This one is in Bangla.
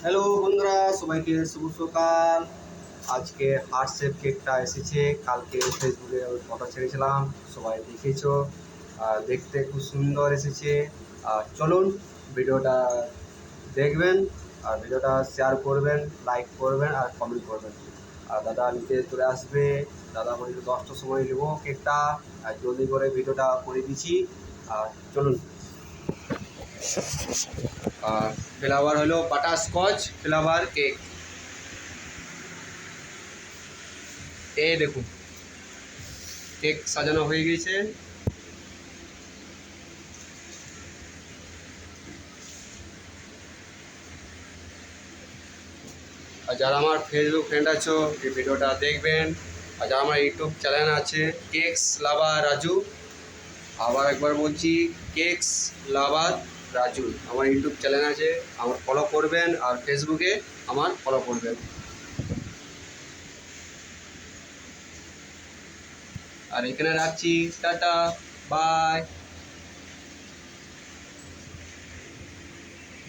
হ্যালো বন্ধুরা, সবাইকে শুভ সকাল। আজকে হার্ট শেপ কেকটা এসেছে। কালকে ফেসবুকে ফটো ছেড়েছিলাম, সবাই দেখেছো। আর দেখতে খুব সুন্দর এসেছে। আর চলুন ভিডিওটা দেখবেন, আর ভিডিওটা শেয়ার করবেন, লাইক করবেন আর কমেন্ট করবেন। আর দাদা নিতে চলে আসবে। দাদা বলছিল 10টার সময় নেবো কেকটা, আর জলদি করে ভিডিওটা করে দিচ্ছি। আর চলুন। আর ফ্লেভার হলো বাটারস্কচ ফ্লেভার কেক। এই দেখুন, কেক সাজানো হয়ে গেছে। আর যারা আমার ফেসবুক ফ্রেন্ড আছো, এই ভিডিওটা দেখবেন। আর যারা আমার ইউটিউব চ্যানেল আছে কেকস লাভার রাজু, আবার একবার বলছি কেকস লাভার রাজু, আমার ইউটিউব চ্যানেল আছে, আমার ফলো করবেন। আর ফেসবুকে আমার ফলো করবেন। আর এখানে রাখছি, টাটা, বাই।